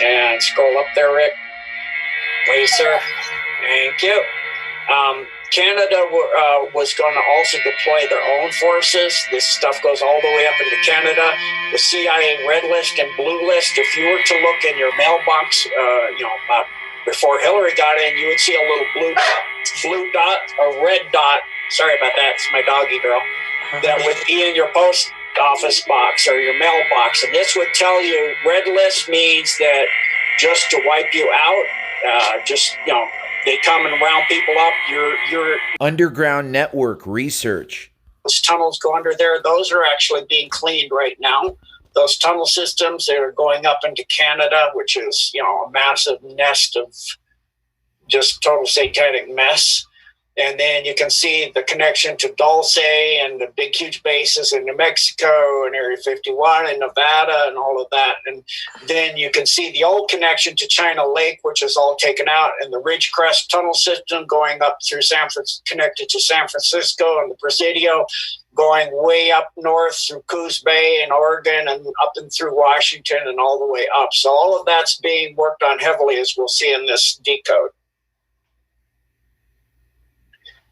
And scroll up there, Rick. Please, sir. Thank you. Canada was going to also deploy their own forces. This stuff goes all the way up into Canada. The CIA red list and blue list. If you were to look in your mailbox, before Hillary got in, you would see a little blue dot or red dot. Sorry about that. It's my doggy girl. That would be in your post office box or your mailbox. And this would tell you red list means that just to wipe you out, they come and round people up. You're underground network research. Those tunnels go under there. Those are actually being cleaned right now. Those tunnel systems, they are going up into Canada, which is, a massive nest of just total satanic mess. And then you can see the connection to Dulce and the big, huge bases in New Mexico and Area 51 and Nevada and all of that. And then you can see the old connection to China Lake, which is all taken out, and the Ridgecrest tunnel system going up through connected to San Francisco, and the Presidio going way up north through Coos Bay and Oregon and up and through Washington and all the way up. So all of that's being worked on heavily, as we'll see in this decode.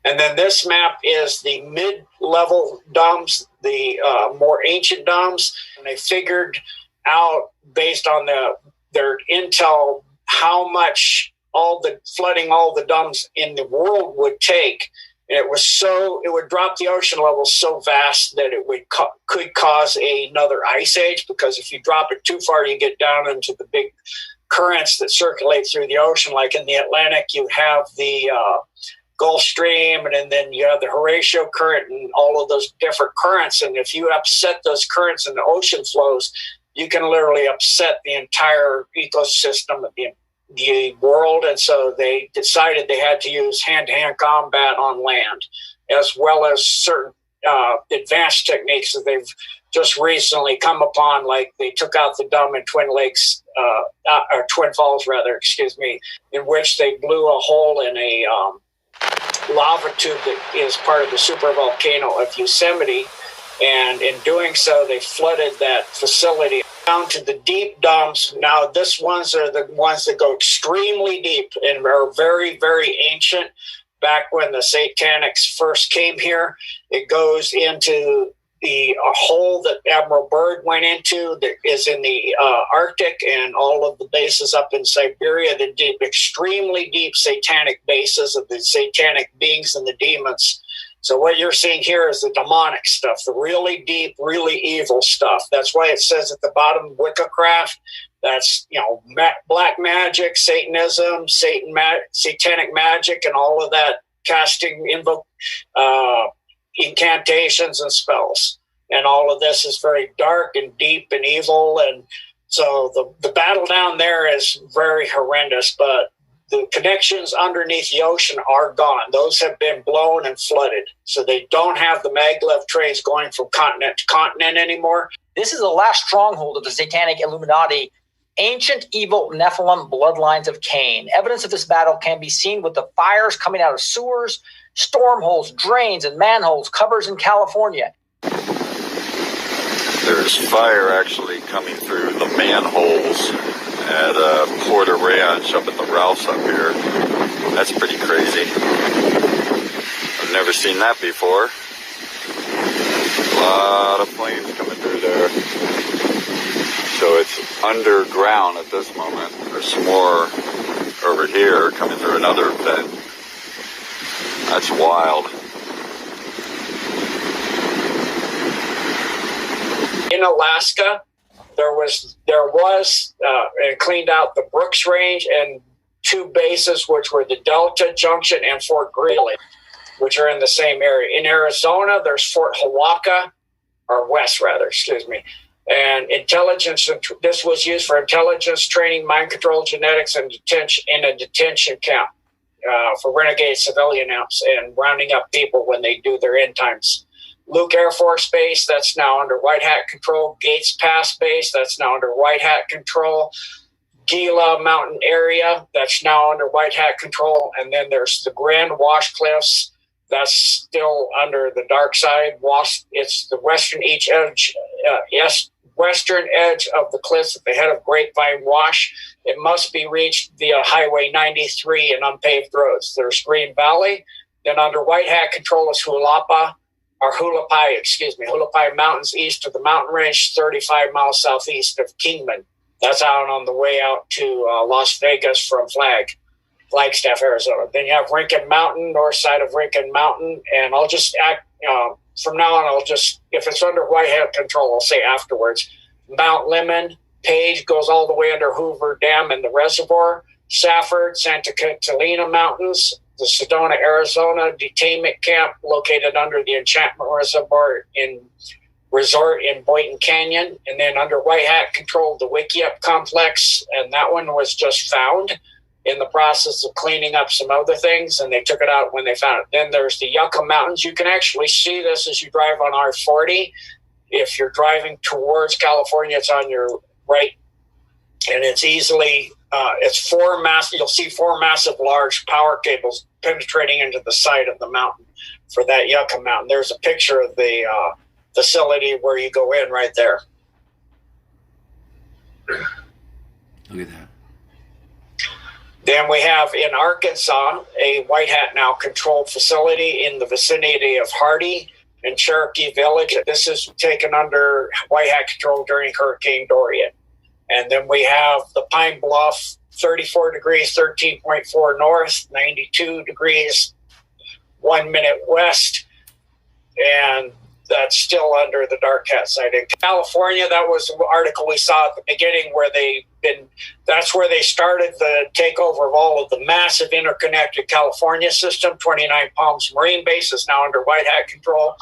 And then this map is the mid-level DOMs, the more ancient DOMs. And they figured out, based on their intel, how much flooding all the DOMs in the world would take. And it would drop the ocean level so vast that it could cause another ice age, because if you drop it too far, you get down into the big currents that circulate through the ocean. Like in the Atlantic, you have the Gulf Stream, and then you have the Horatio current and all of those different currents. And if you upset those currents and the ocean flows, you can literally upset the entire ecosystem of the world. And so they decided they had to use hand-to-hand combat on land, as well as certain advanced techniques that they've just recently come upon. Like they took out the DOM in Twin Lakes, or Twin Falls rather, in which they blew a hole in a lava tube that is part of the supervolcano of Yosemite, and in doing so, they flooded that facility down to the deep DOMs. Now, this ones are the ones that go extremely deep and are very, very ancient. Back when the Satanics first came here, it goes into a hole that Admiral Byrd went into that is in the Arctic, and all of the bases up in Siberia, the deep, extremely deep satanic bases of the satanic beings and the demons. So what you're seeing here is the demonic stuff, the really deep, really evil stuff. That's why it says at the bottom, Wiccacraft. That's, black magic, Satanism, satanic magic, and all of that, casting incantations and spells. And all of this is very dark and deep and evil. And so the battle down there is very horrendous, but the connections underneath the ocean are gone. Those have been blown and flooded. So they don't have the maglev trains going from continent to continent anymore. This is the last stronghold of the Satanic Illuminati, ancient evil Nephilim bloodlines of Cain. Evidence of this battle can be seen with the fires coming out of sewers, storm holes, drains, and manholes, covers in California. There's fire actually coming through the manholes at Porter Ranch up at the Ralphs up here. That's pretty crazy. I've never seen that before. A lot of flames coming through there. So it's underground at this moment. There's some more over here coming through another vent. That's wild. In Alaska, there was and cleaned out the Brooks Range and two bases, which were the Delta Junction and Fort Greely, which are in the same area. In Arizona, there's Fort Hawaka, or West rather, excuse me. And intelligence, this was used for intelligence training, mind control, genetics, and detention in a detention camp for renegade civilian amps and rounding up people when they do their end times. Luke Air Force Base, that's now under White Hat control. Gates Pass Base, that's now under White Hat control. Gila Mountain Area, that's now under White Hat control. And then there's the Grand Wash Cliffs, that's still under the dark side. It's the western western edge of the cliffs at the head of Grapevine Wash. It must be reached via Highway 93 and unpaved roads. There's Green Valley. Then under White Hat control is Hualapai Mountains east of the mountain range, 35 miles southeast of Kingman. That's out on the way out to Las Vegas from Flagstaff, Arizona. Then you have Rincon Mountain, north side of Rincon Mountain. And I'll just from now on, if it's under White Hat control, I'll say afterwards. Mount Lemmon, Page goes all the way under Hoover Dam and the reservoir. Safford, Santa Catalina Mountains, the Sedona, Arizona detainment camp located under the Enchantment Reservoir Resort in Boynton Canyon. And then under White Hat control, the Wickiup complex. And that one was just found in the process of cleaning up some other things, and they took it out when they found it. Then there's the Yucca Mountains. You can actually see this as you drive on I-40. If you're driving towards California, it's on your right, and it's easily, you'll see four massive large power cables penetrating into the side of the mountain for that Yucca Mountain. There's a picture of the facility where you go in right there. Look at that. Then we have in Arkansas a White Hat now controlled facility in the vicinity of Hardy and Cherokee Village. This is taken under White Hat control during Hurricane Dorian. And then we have the Pine Bluff, 34 degrees, 13.4 north, 92 degrees, 1 minute west. And that's still under the Dark Cat site. In California, that was an article we saw at the beginning where that's where they started the takeover of all of the massive interconnected California system. 29 Palms Marine Base is now under White Hat control.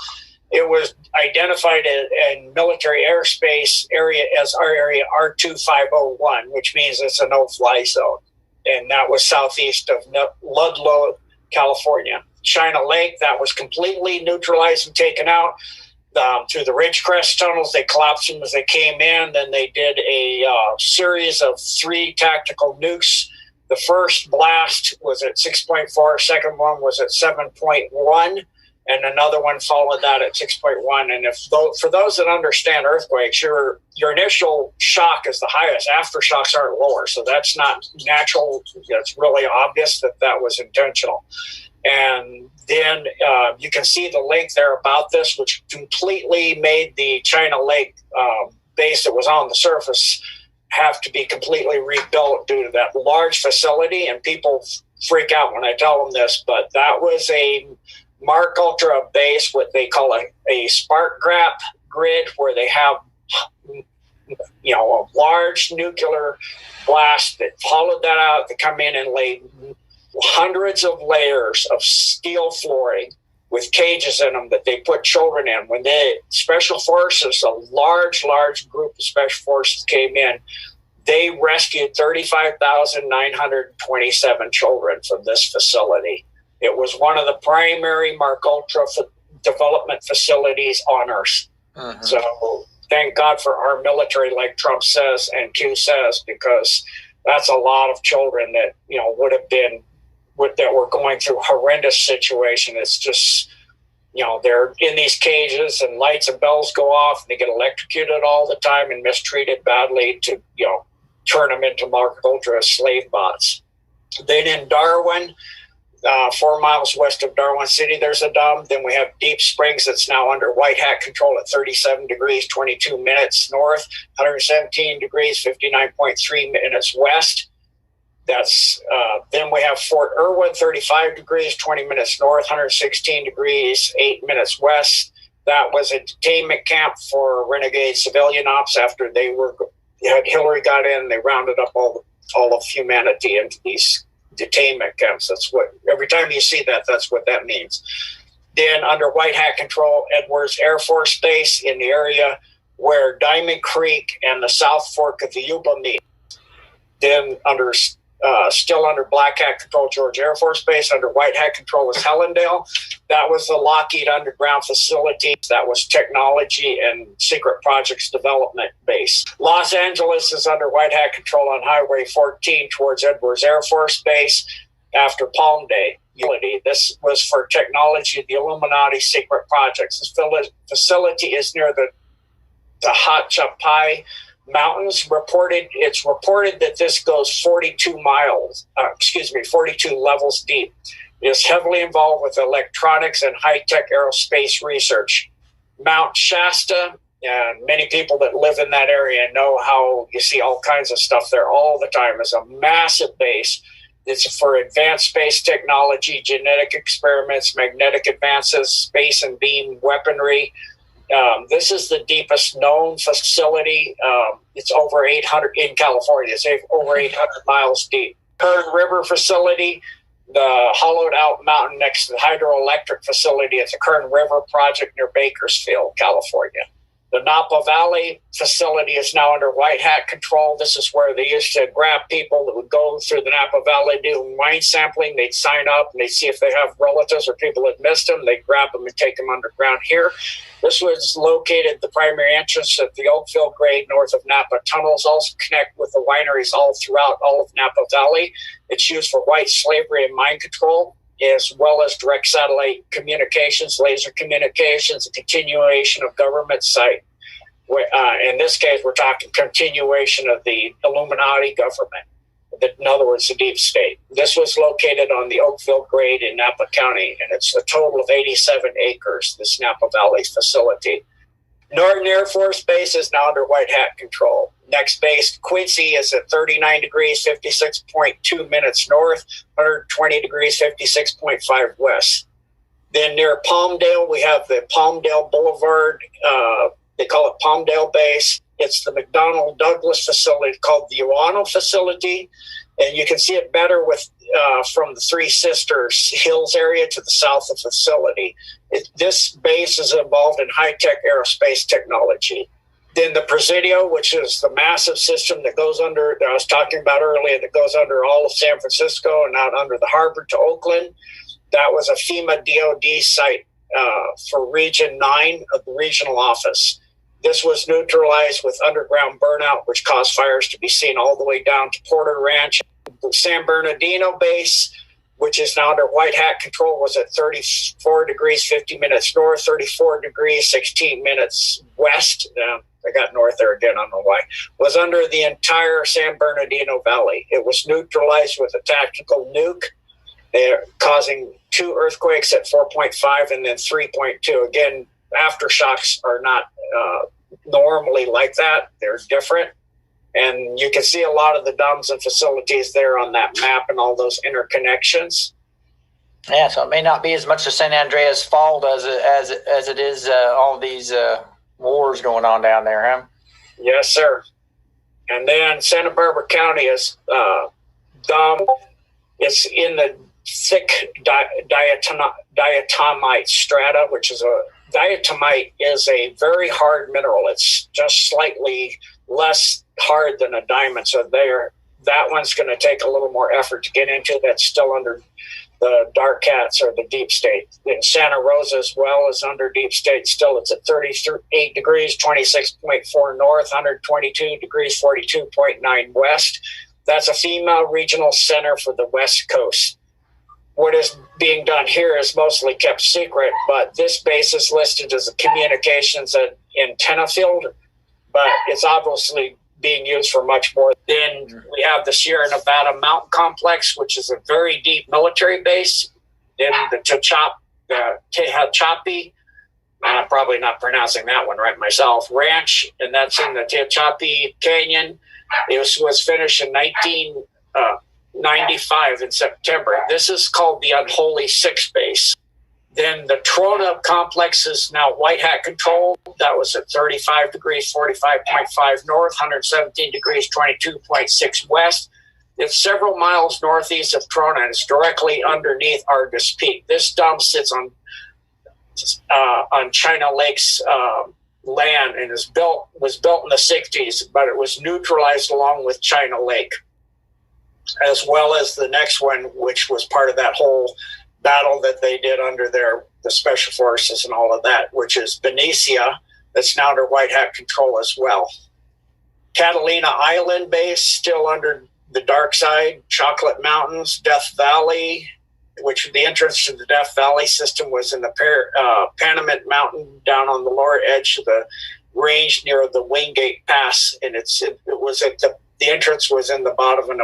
It was identified in military airspace area as our area R2501, which means it's a no-fly zone. And that was southeast of Ludlow, California. China Lake, that was completely neutralized and taken out through the Ridgecrest tunnels. They collapsed them as they came in. Then they did a series of 3 tactical nukes. The first blast was at 6.4. Second one was at 7.1. And another one followed that at 6.1. And for those that understand earthquakes, your initial shock is the highest. Aftershocks aren't lower. So that's not natural. It's really obvious that was intentional. And then you can see the lake there about this, which completely made the China Lake base that was on the surface have to be completely rebuilt due to that large facility. And people freak out when I tell them this, but that was a Mark Ultra base, what they call a spark gap grid, where they have a large nuclear blast that hollowed that out to come in and lay hundreds of layers of steel flooring with cages in them that they put children in. When the special forces, a large group of special forces came in, they rescued 35,927 children from this facility. It was one of the primary Mark Ultra development facilities on Earth. Uh-huh. So thank God for our military, like Trump says and Q says, because that's a lot of children that would have been that were going through horrendous situation. It's just, they're in these cages and lights and bells go off and they get electrocuted all the time and mistreated badly to, turn them into Mark Ultra slave bots. Then in Darwin, 4 miles west of Darwin City, there's a dam. Then we have Deep Springs that's now under White Hat control at 37 degrees, 22 minutes north, 117 degrees, 59.3 minutes west. That's then we have Fort Irwin, 35 degrees, 20 minutes north, 116 degrees, 8 minutes west. That was a detainment camp for renegade civilian ops after Hillary got in. They rounded up all of humanity into these detainment camps. That's what, every time you see that, that's what that means. Then under White Hat control, Edwards Air Force Base in the area where Diamond Creek and the South Fork of the Yuba meet. Then still under Black Hat control, George Air Force Base. Under White Hat control was Helendale. That was the Lockheed underground facility. That was technology and secret projects development base. Los Angeles is under White Hat control on Highway 14 towards Edwards Air Force Base after Palm Day. This was for technology, the Illuminati secret projects. This facility is near the the Hachapai Mountains. It's reported that this goes 42 levels deep. It is heavily involved with electronics and high-tech aerospace research. Mount Shasta, and many people that live in that area know how you see all kinds of stuff there all the time. It's a massive base. It's for advanced space technology, genetic experiments, magnetic advances, space and beam weaponry. This is the deepest known facility. It's over 800 in California. It's over 800 miles deep. Kern River facility, the hollowed out mountain next to the hydroelectric facility at the Kern River project near Bakersfield, California. The Napa Valley facility is now under white hat control. This is where they used to grab people that would go through the Napa Valley, do mine sampling. They'd sign up and they'd see if they have relatives or people that missed them. They'd grab them and take them underground here. This was located, the primary entrance at the Oakville grade north of Napa. Tunnels also connect with the wineries all throughout all of Napa Valley. It's used for white slavery and mine control, as well as direct satellite communications, laser communications, a continuation of government site. In this case, we're talking continuation of the Illuminati government. In other words, the deep state. This was located on the Oakville grade in Napa County, and it's a total of 87 acres, this Napa Valley facility. Norton Air Force Base is now under white hat control. Next base, Quincy, is at 39 degrees, 56.2 minutes north, 120 degrees, 56.5 west. Then near Palmdale, we have the Palmdale Boulevard. They call it Palmdale Base. It's the McDonnell Douglas facility called the Uano facility. And you can see it better with from the Three Sisters Hills area to the south of the facility. This base is involved in high-tech aerospace technology. Then the Presidio, which is the massive system that goes under, that I was talking about earlier, that goes under all of San Francisco and out under the harbor to Oakland. That was a FEMA DOD site for Region 9 of the regional office. This was neutralized with underground burnout, which caused fires to be seen all the way down to Porter Ranch. The San Bernardino base, which is now under white hat control, was at 34 degrees, 50 minutes north, 34 degrees, 16 minutes west. I got north there again, I don't know why. Was under the entire San Bernardino Valley. It was neutralized with a tactical nuke, causing 2 earthquakes at 4.5 and then 3.2. Again, aftershocks are not normally like that. They're different. And you can see a lot of the domes and facilities there on that map and all those interconnections. Yeah, so it may not be as much as San Andreas Fault as it is all these wars going on down there, huh? Yes, sir. And then Santa Barbara County is dome. It's in the thick diatomite strata, which is diatomite is a very hard mineral. It's just slightly less hard than a diamond. So that one's going to take a little more effort to get into. That's still under the dark cats or the deep state. In Santa Rosa as well is under deep state still. It's at 38 degrees, 26.4 north, 122 degrees, 42.9 west. That's a FEMA regional center for the West Coast. What is being done here is mostly kept secret, but this base is listed as a communications antenna field, but it's obviously being used for much more. Then we have the Sierra Nevada Mountain Complex, which is a very deep military base in the Tehachapi. I'm probably not pronouncing that one right myself. Ranch, and that's in the Tehachapi Canyon. It was finished in 1995 in September. This is called the Unholy Six Base. Then the Trona Complex is now white hat controlled. That was at 35 degrees, 45.5 north, 117 degrees, 22.6 west. It's several miles northeast of Trona, and it's directly underneath Argus Peak. This dump sits on China Lake's land and was built in the 60s, but it was neutralized along with China Lake, as well as the next one, which was part of that whole battle that they did under the special forces and all of that, which is Benicia, that's now under white hat control as well. Catalina Island base, still under the dark side, Chocolate Mountains, Death Valley, which the entrance to the Death Valley system was in the Panamint Mountain down on the lower edge of the range near the Wingate Pass, and it was at the entrance was in the bottom of an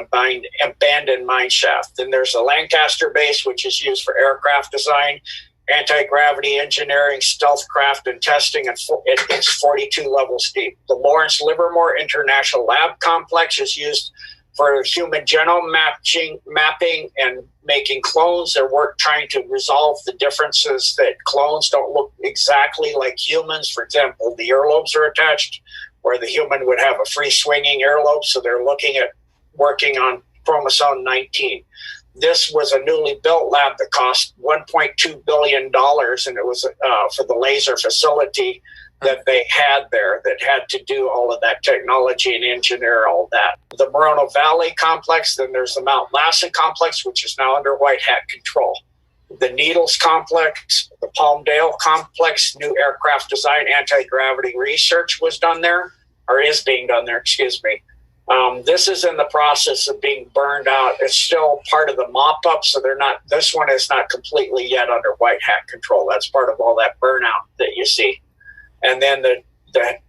abandoned mine shaft. Then there's the Lancaster base, which is used for aircraft design, anti-gravity engineering, stealth craft, and testing, and it's 42 levels deep. The Lawrence Livermore International Lab Complex is used for human genome mapping and making clones. They're trying to resolve the differences that clones don't look exactly like humans. For example, the earlobes are attached, where the human would have a free-swinging earlobe, so they're looking at working on chromosome 19. This was a newly built lab that cost $1.2 billion, and it was for the laser facility that they had there that had to do all of that technology and engineer all that. The Moreno Valley complex, then there's the Mount Lassen complex, which is now under white hat control. The Needles complex, the Palmdale complex, new aircraft design, anti-gravity research was done there, or is being done there, excuse me. This is in the process of being burned out. It's still part of the mop-up, so this one is not completely yet under white hat control. That's part of all that burnout that you see. And then the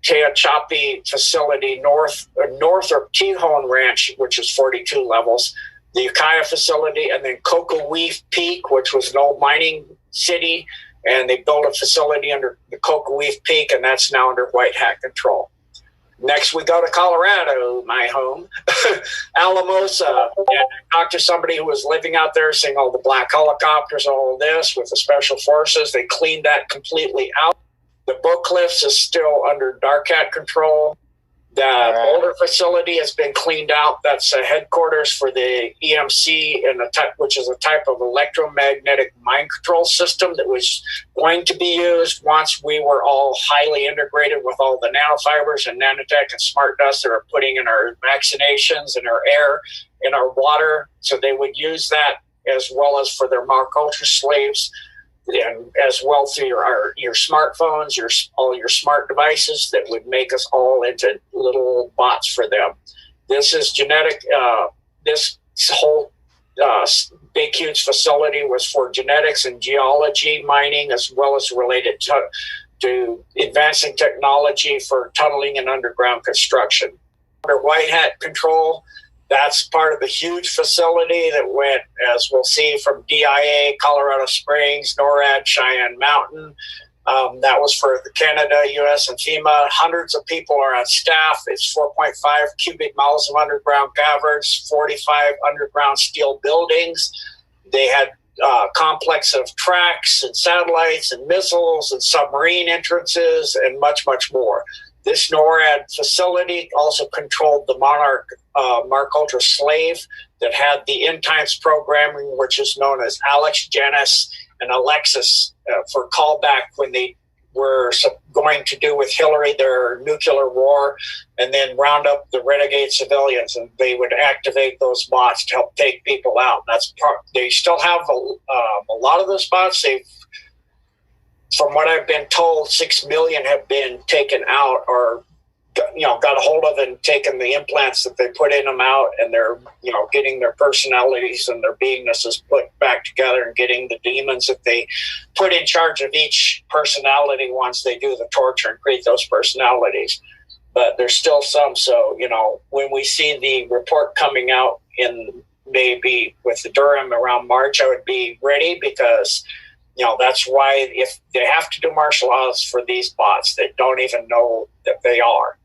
Tehachapi facility north of Tejon Ranch, which is 42 levels, the Ukiah facility, and then Cocoweef Peak, which was an old mining city, and they built a facility under the Cocoweef Peak, and that's now under white hat control. Next, we go to Colorado, my home, Alamosa. And I talked to somebody who was living out there, seeing all the black helicopters, all of this with the special forces. They cleaned that completely out. The Book Cliffs is still under dark hat control. The Boulder facility has been cleaned out. That's a headquarters for the EMC, which is a type of electromagnetic mind control system that was going to be used once we were all highly integrated with all the nanofibers and nanotech and smart dust that are putting in our vaccinations, in our air, in our water. So they would use that as well as for their Mark Ultra slaves, and as well through your smartphones, all your smart devices that would make us all into little bots for them. This is genetic. This whole big, huge facility was for genetics and geology mining, as well as related to advancing technology for tunneling and underground construction. Under white hat control, that's part of the huge facility that went, as we'll see, from DIA, Colorado Springs, NORAD, Cheyenne Mountain. That was for the Canada, U.S., and FEMA. Hundreds of people are on staff. It's 4.5 cubic miles of underground caverns, 45 underground steel buildings. They had a complex of tracks and satellites and missiles and submarine entrances and much, much more. This NORAD facility also controlled the Monarch Mark Ultra slave that had the end times programming, which is known as Alex, Janice, and Alexis for callback when they were going to do with Hillary their nuclear war, and then round up the renegade civilians, and they would activate those bots to help take people out. They still have a lot of those bots. From what I've been told, 6 million have been taken out, or got a hold of and taken the implants that they put in them out, and they're getting their personalities and their beingnesses put back together, and getting the demons that they put in charge of each personality once they do the torture and create those personalities. But there's still some. So when we see the report coming out in maybe with the Durham around March, I would be ready, because that's why if they have to do martial laws for these bots, they don't even know that they are.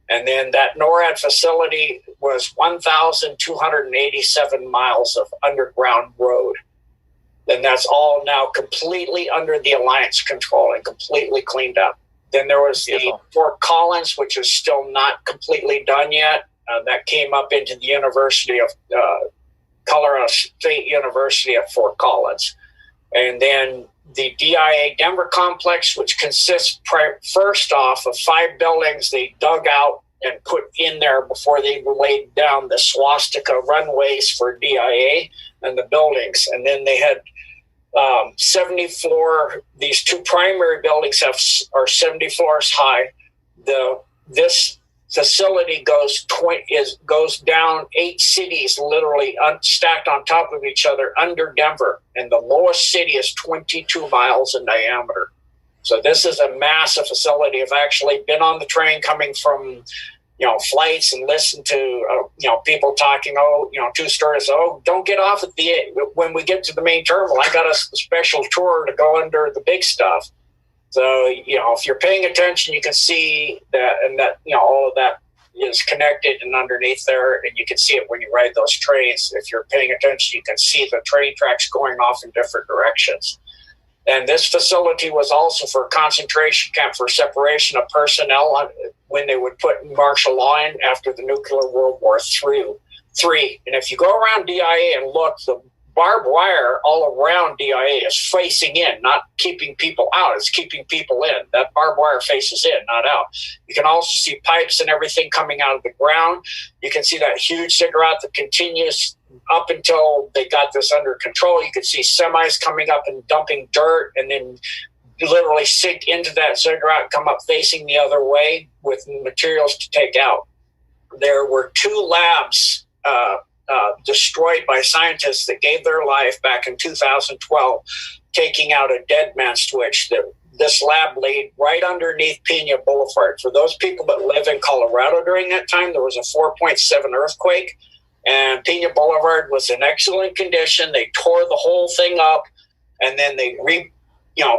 And then that NORAD facility was 1,287 miles of underground road. And that's all now completely under the Alliance control and completely cleaned up. Then there was the Fort Collins, which is still not completely done yet. That came up into the University of Colorado State University at Fort Collins. And then the DIA Denver complex, which consists first off of 5 buildings they dug out and put in there before they laid down the swastika runways for DIA and the buildings. And then they had 70 floor, these 2 primary buildings are 70 floors high. This facility goes down 8 cities, literally stacked on top of each other under Denver, and the lowest city is 22 miles in diameter. So this is a massive facility. I've actually been on the train coming from, flights and listened to, people talking, two stories. Oh, don't get off at when we get to the main terminal. I got a special tour to go under the big stuff. So, if you're paying attention, you can see that, and that, all of that is connected and underneath there, and you can see it when you ride those trains. If you're paying attention, you can see the train tracks going off in different directions. And this facility was also for a concentration camp for separation of personnel when they would put martial law in after the nuclear World War III. And if you go around DIA and look, the barbed wire all around DIA is facing in, not keeping people out. It's keeping people in. That barbed wire faces in, not out. You can also see pipes and everything coming out of the ground. You can see that huge ziggurat that continues up until they got this under control. You could see semis coming up and dumping dirt, and then literally sink into that ziggurat and come up facing the other way with materials to take out. There were 2 labs destroyed by scientists that gave their life back in 2012, taking out a dead man switch. This lab laid right underneath Pena Boulevard. For those people that live in Colorado during that time, there was a 4.7 earthquake, and Pena Boulevard was in excellent condition. They tore the whole thing up, and then they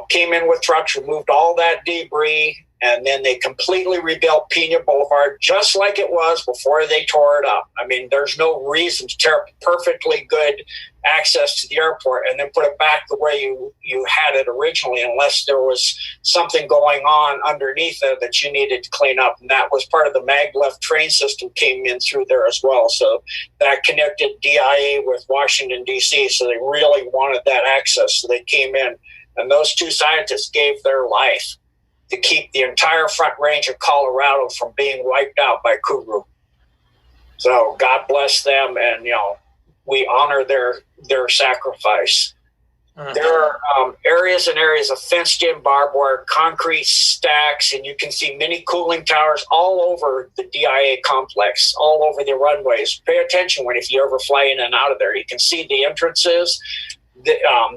came in with trucks, removed all that debris, and then they completely rebuilt Pena Boulevard just like it was before they tore it up. I mean, there's no reason to tear up perfectly good access to the airport and then put it back the way you had it originally, unless there was something going on underneath it that you needed to clean up. And that was part of the maglev train system came in through there as well. So that connected DIA with Washington, D.C. So they really wanted that access. So they came in, and those 2 scientists gave their life to keep the entire Front Range of Colorado from being wiped out by Kuru. So God bless them, and we honor their sacrifice. Mm-hmm. There are areas and areas of fenced-in barbed wire, concrete stacks, and you can see mini cooling towers all over the DIA complex, all over the runways. Pay attention if you ever fly in and out of there. You can see the entrances.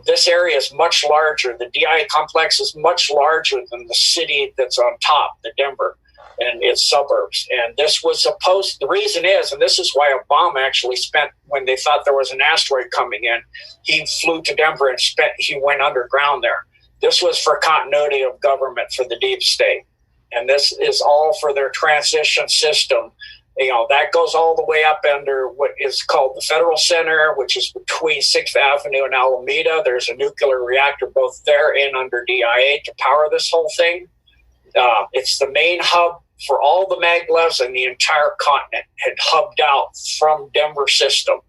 This area is much larger. The DIA complex is much larger than the city that's on top, the Denver, and its suburbs. And this was supposed, the reason is, and this is why Obama actually spent, when they thought there was an asteroid coming in, he flew to Denver and he went underground there. This was for continuity of government for the deep state. And this is all for their transition system. That goes all the way up under what is called the Federal Center, which is between 6th Avenue and Alameda. There's a nuclear reactor both there and under DIA to power this whole thing. It's the main hub for all the maglevs, and the entire continent had hubbed out from Denver system.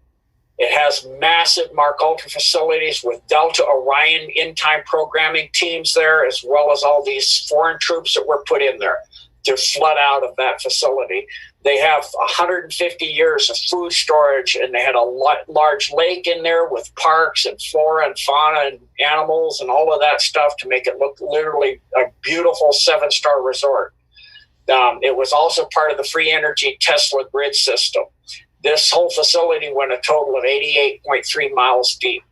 It has massive Mark Ultra facilities with Delta Orion in-time programming teams there, as well as all these foreign troops that were put in there to flood out of that facility. They have 150 years of food storage, and they had a large lake in there with parks and flora and fauna and animals and all of that stuff to make it look literally a beautiful 7-star resort. It was also part of the free energy Tesla grid system. This whole facility went a total of 88.3 miles deep.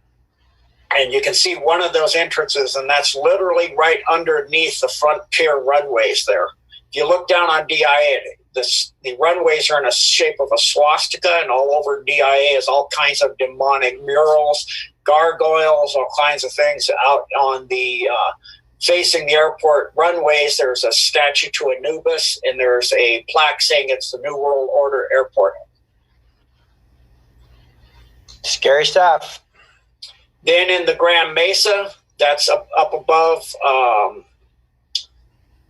And you can see one of those entrances, and that's literally right underneath the front pier runways there. If you look down on DIA, the runways are in a shape of a swastika, and all over DIA is all kinds of demonic murals, gargoyles, all kinds of things out on the facing the airport runways. There's a statue to Anubis, and there's a plaque saying it's the New World Order Airport. Scary stuff. Then in the Grand Mesa, that's up above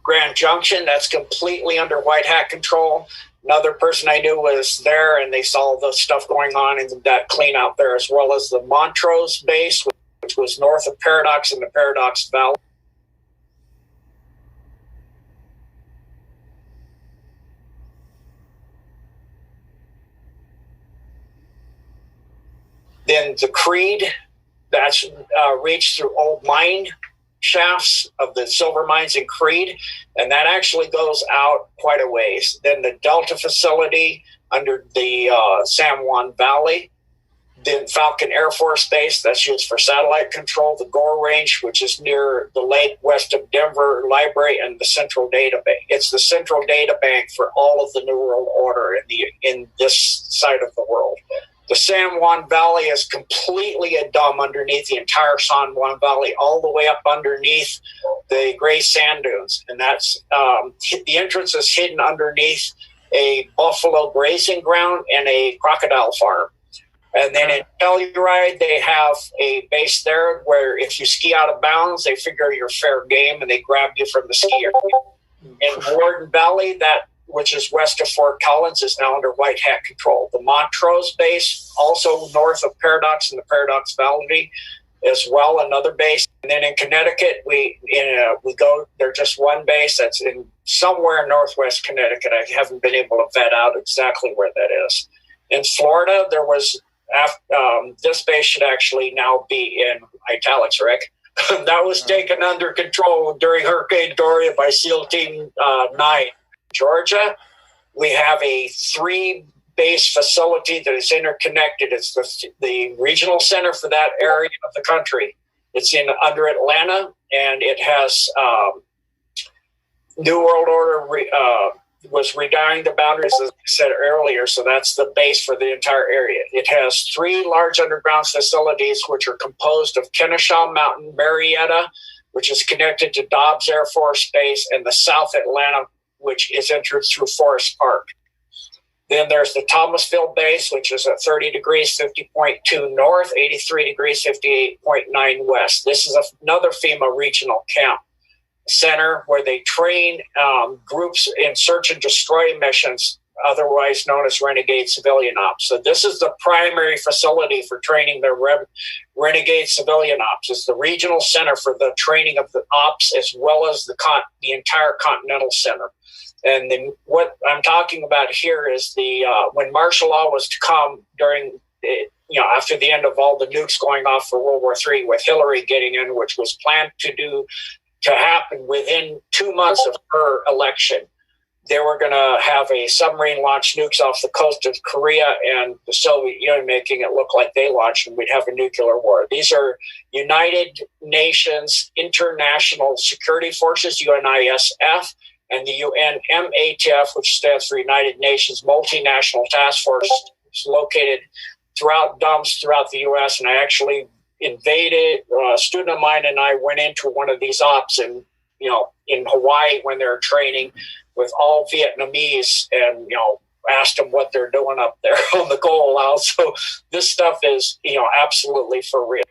Grand Junction, that's completely under white hat control. Another person I knew was there, and they saw the stuff going on in that clean out there, as well as the Montrose base, which was north of Paradox in the Paradox Valley. Then the Creed, that's reached through old mine shafts of the silver mines in Creed, and that actually goes out quite a ways. Then the Delta facility under the San Juan Valley. Then Falcon Air Force Base, that's used for satellite control. The Gore Range, which is near the lake west of Denver Library, and the Central Data Bank. It's the central data bank for all of the New World Order in this side of the world. The San Juan Valley is completely a dome underneath the entire San Juan Valley, all the way up underneath the gray sand dunes. And that's the entrance is hidden underneath a buffalo grazing ground and a crocodile farm. And then in Telluride, they have a base there where if you ski out of bounds, they figure you're fair game and they grab you from the skier. In Warden Valley, which is west of Fort Collins, is now under white hat control. The Montrose base, also north of Paradox in the Paradox Valley, as well, another base. And then in Connecticut, we go. There's just one base that's in somewhere in northwest Connecticut. I haven't been able to vet out exactly where that is. In Florida, there was this base should actually now be in italics, Rick. That was taken under control during Hurricane Dorian by SEAL Team 9. Georgia, we have a 3-base facility that is interconnected. It's the regional center for that area of the country. It's under Atlanta, and it has New World Order was redirecting the boundaries, as I said earlier, so that's the base for the entire area. It has 3 large underground facilities, which are composed of Kennesaw Mountain, Marietta, which is connected to Dobbs Air Force Base, and the South Atlanta, which is entered through Forest Park. Then there's the Thomasville base, which is at 30 degrees, 50.2 north, 83 degrees, 58.9 west. This is another FEMA regional camp center where they train groups in search and destroy missions, otherwise known as renegade civilian ops. So this is the primary facility for training the renegade civilian ops. It's the regional center for the training of the ops, as well as the entire Continental Center. And then what I'm talking about here is when martial law was to come during, after the end of all the nukes going off for World War III, with Hillary getting in, which was planned to happen within 2 months of her election. They were going to have a submarine launch nukes off the coast of Korea and the Soviet Union, making it look like they launched, and we'd have a nuclear war. These are United Nations International Security Forces, UNISF, and the UNMATF, which stands for United Nations Multinational Task Force. It's located throughout dumps throughout the U.S., and I actually invaded. A student of mine and I went into one of these ops in Hawaii when they were training with all Vietnamese, and asked them what they're doing up there on the goal out. So this stuff is absolutely for real.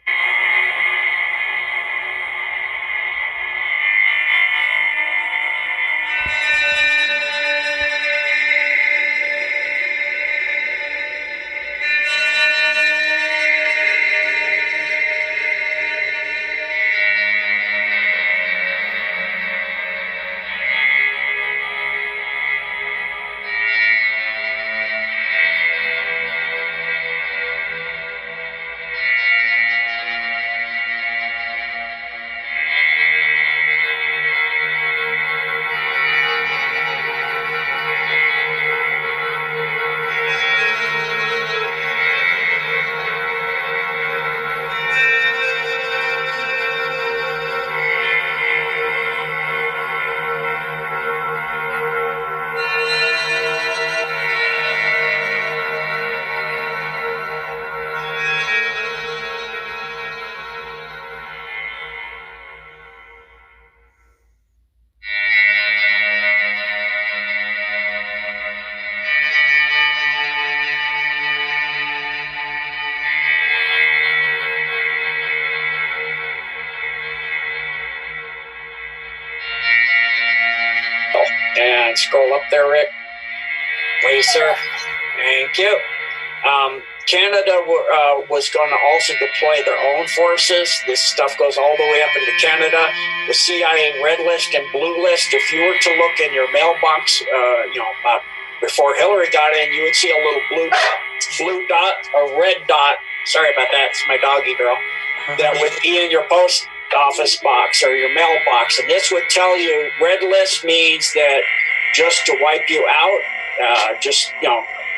And scroll up there, Rick. Please, sir. Thank you. Canada was going to also deploy their own forces. This stuff goes all the way up into Canada. The CIA red list and blue list. If you were to look in your mailbox, before Hillary got in, you would see a little blue dot or red dot. Sorry about that. It's my doggy girl. That would be in your post office box or your mailbox, and this would tell you red list means that just to wipe you out,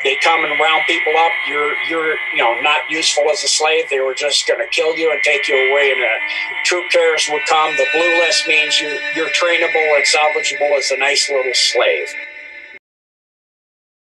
They come and round people up. You're not useful as a slave. They were just going to kill you and take you away. And troop carriers would come. The blue list means you're trainable and salvageable as a nice little slave.